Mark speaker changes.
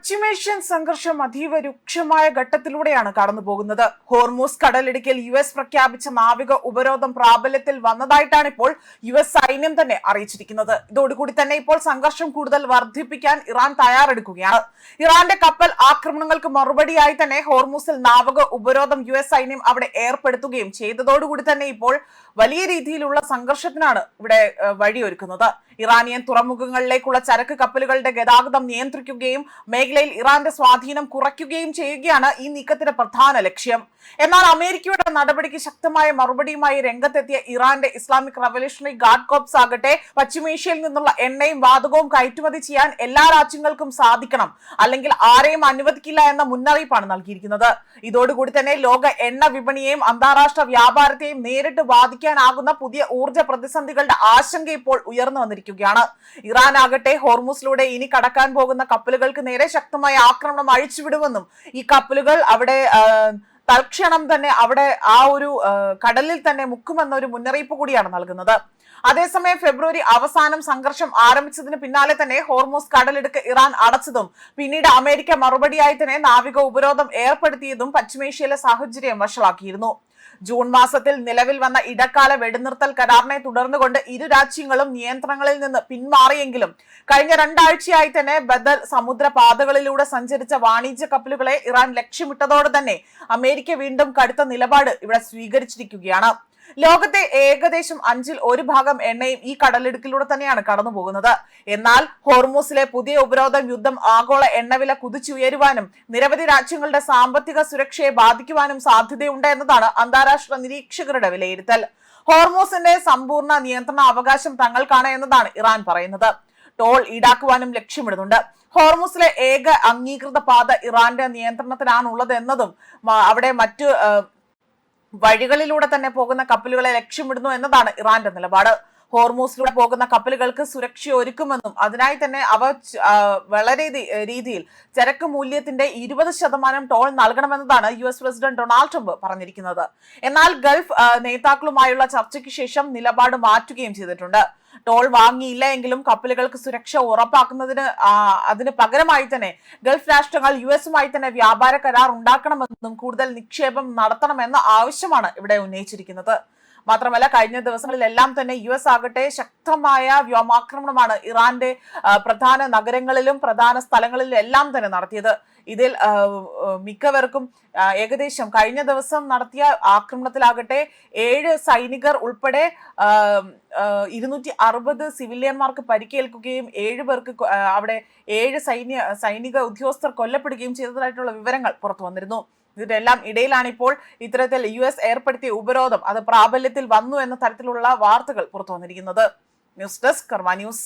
Speaker 1: പശ്ചിമേഷ്യൻ സംഘർഷം അതീവ രൂക്ഷമായ ഘട്ടത്തിലൂടെയാണ് കടന്നുപോകുന്നത്. ഹോർമൂസ് കടലിടുക്കിൽ US പ്രഖ്യാപിച്ച നാവിക ഉപരോധം പ്രാബല്യത്തിൽ വന്നതായിട്ടാണ് ഇപ്പോൾ US സൈന്യം തന്നെ അറിയിച്ചിരിക്കുന്നത്. ഇതോടുകൂടി തന്നെ ഇപ്പോൾ സംഘർഷം കൂടുതൽ വർദ്ധിപ്പിക്കാൻ ഇറാൻ തയ്യാറെടുക്കുകയാണ്. ഇറാന്റെ കപ്പൽ ആക്രമണങ്ങൾക്ക് മറുപടിയായി തന്നെ ഹോർമൂസിൽ നാവിക ഉപരോധം US സൈന്യം അവിടെ ഏർപ്പെടുത്തുകയും ചെയ്തതോടുകൂടി തന്നെ ഇപ്പോൾ വലിയ രീതിയിലുള്ള സംഘർഷത്തിനാണ് ഇവിടെ വഴിയൊരുക്കുന്നത്. ഇറാനിയൻ തുറമുഖങ്ങളിലേക്കുള്ള ചരക്ക് കപ്പലുകളുടെ ഗതാഗതം നിയന്ത്രിക്കുകയും മേഖലയിൽ ഇറാന്റെ സ്വാധീനം കുറയ്ക്കുകയും ചെയ്യുകയാണ് ഈ നീക്കത്തിന്റെ പ്രധാന ലക്ഷ്യം. എന്നാൽ അമേരിക്കയുടെ നടപടിക്ക് ശക്തമായ മറുപടിയുമായി രംഗത്തെത്തിയ ഇറാന്റെ ഇസ്ലാമിക് റവല്യൂഷണറി ഗാർഡ് കോർപ്സ് ആകട്ടെ പശ്ചിമേഷ്യയിൽ നിന്നുള്ള എണ്ണയും വാതകവും കയറ്റുമതി ചെയ്യാൻ എല്ലാ രാജ്യങ്ങൾക്കും സാധിക്കണം, അല്ലെങ്കിൽ ആരെയും അനുവദിക്കില്ല എന്ന മുന്നറിയിപ്പാണ് നൽകിയിരിക്കുന്നത്. ഇതോടുകൂടി തന്നെ ലോക എണ്ണ വിപണിയെയും അന്താരാഷ്ട്ര വ്യാപാരത്തെയും നേരിട്ട് ബാധിക്കാനാകുന്ന പുതിയ ഊർജ്ജ പ്രതിസന്ധികളുടെ ആശങ്ക ഇപ്പോൾ ഉയർന്നു വന്നിരിക്കുകയാണ്. ഇറാൻ ആകട്ടെ ഹോർമൂസിലൂടെ ഇനി കടക്കാൻ പോകുന്ന കപ്പലുകൾക്ക് നേരെ ശക്തമായ ആക്രമണം അഴിച്ചുവിടുമെന്നും ഈ കപ്പലുകൾ അവിടെ തൽക്ഷണം തന്നെ അവിടെ ആ ഒരു കടലിൽ തന്നെ മുക്കുമെന്നൊരു മുന്നറിയിപ്പ് കൂടിയാണ് നൽകുന്നത്. അതേസമയം ഫെബ്രുവരി അവസാനം സംഘർഷം ആരംഭിച്ചതിന് പിന്നാലെ തന്നെ ഹോർമൂസ് കടലിടുക്ക് ഇറാൻ അടച്ചതും പിന്നീട് അമേരിക്ക മറുപടിയായി തന്നെ നാവിക ഉപരോധം ഏർപ്പെടുത്തിയതും പശ്ചിമേഷ്യയിലെ സാഹചര്യം വഷളാക്കിയിരുന്നു. ജൂൺ മാസത്തിൽ നിലവിൽ വന്ന ഇടക്കാല വെടിനിർത്തൽ കരാറിനെ തുടർന്നുകൊണ്ട് ഇരു രാജ്യങ്ങളും നിയന്ത്രണങ്ങളിൽ നിന്ന് പിന്മാറിയെങ്കിലും കഴിഞ്ഞ 2 ആഴ്ചയായി തന്നെ ബദൽ സമുദ്രപാതകളിലൂടെ സഞ്ചരിച്ച വാണിജ്യ കപ്പലുകളെ ഇറാൻ ലക്ഷ്യമിട്ടതോടെ തന്നെ അമേരിക്ക വീണ്ടും കടുത്ത നിലപാട് ഇവിടെ സ്വീകരിച്ചിരിക്കുകയാണ്. ലോകത്തെ ഏകദേശം 1/5 എണ്ണയും ഈ കടലിടുക്കിലൂടെ തന്നെയാണ് കടന്നു പോകുന്നത്. എന്നാൽ ഹോർമൂസിലെ പുതിയ ഉപരോധം യുദ്ധം ആഗോള എണ്ണവില കുതിച്ചുയരുവാനും നിരവധി രാജ്യങ്ങളുടെ സാമ്പത്തിക സുരക്ഷയെ ബാധിക്കുവാനും സാധ്യതയുണ്ട് എന്നതാണ് അന്താരാഷ്ട്ര നിരീക്ഷകരുടെ വിലയിരുത്തൽ. ഹോർമൂസിന്റെ സമ്പൂർണ്ണ നിയന്ത്രണ അവകാശം തങ്ങൾക്കാണ് എന്നതാണ് ഇറാൻ പറയുന്നത്. ടോൾ ഈടാക്കുവാനും ലക്ഷ്യമിടുന്നുണ്ട്. ഹോർമൂസിലെ ഏക അംഗീകൃത പാത ഇറാന്റെ നിയന്ത്രണത്തിലാണുള്ളത് എന്നതും അവിടെ മറ്റു വഴികളിലൂടെ തന്നെ പോകുന്ന കപ്പലുകളെ ലക്ഷ്യമിടുന്നു എന്നതാണ് ഇറാന്റെ നിലപാട്. ഹോർമൂസിലൂടെ പോകുന്ന കപ്പലുകൾക്ക് സുരക്ഷ ഒരുക്കുമെന്നും അതിനായി തന്നെ അവ വളരെ രീതിയിൽ ചരക്ക് മൂല്യത്തിന്റെ 20% ടോൾ നൽകണമെന്നതാണ് US പ്രസിഡന്റ് ഡൊണാൾഡ് ട്രംപ് പറഞ്ഞിരിക്കുന്നത്. എന്നാൽ ഗൾഫ് നേതാക്കളുമായുള്ള ചർച്ചയ്ക്ക് ശേഷം നിലപാട് മാറ്റുകയും ചെയ്തിട്ടുണ്ട്. ടോൾ വാങ്ങിയില്ല എങ്കിലും കപ്പലുകൾക്ക് സുരക്ഷ ഉറപ്പാക്കുന്നതിന് അതിന് പകരമായി തന്നെ ഗൾഫ് രാഷ്ട്രങ്ങൾ US-ഉമായി തന്നെ വ്യാപാര കരാർ ഉണ്ടാക്കണമെന്നും കൂടുതൽ നിക്ഷേപം നടത്തണമെന്ന ആവശ്യമാണ് ഇവിടെ ഉന്നയിച്ചിരിക്കുന്നത്. മാത്രമല്ല കഴിഞ്ഞ ദിവസങ്ങളിലെല്ലാം തന്നെ US ആകട്ടെ ശക്തമായ വ്യോമാക്രമണമാണ് ഇറാന്റെ പ്രധാന നഗരങ്ങളിലും പ്രധാന സ്ഥലങ്ങളിലും എല്ലാം തന്നെ നടത്തിയത്. ഇതിൽ മിക്കവർക്കും ഏകദേശം കഴിഞ്ഞ ദിവസം നടത്തിയ ആക്രമണത്തിലാകട്ടെ 7 സൈനികർ ഉൾപ്പെടെ 260 സിവിലിയന്മാർക്ക് പരിക്കേൽക്കുകയും 7 പേർക്ക് അവിടെ 7 സൈനിക ഉദ്യോഗസ്ഥർ കൊല്ലപ്പെടുകയും ചെയ്തതായിട്ടുള്ള വിവരങ്ങൾ പുറത്തു വന്നിരുന്നു. ഇതിനെല്ലാം ഇടയിലാണ് ഇപ്പോൾ ഇത്തരത്തിൽ US ഏർപ്പെടുത്തിയ ഉപരോധം അത് പ്രാബല്യത്തിൽ വന്നു എന്ന തരത്തിലുള്ള വാർത്തകൾ പുറത്തു വന്നിരിക്കുന്നത്. ന്യൂസ് ഡെസ്ക് കർമ്മ ന്യൂസ്.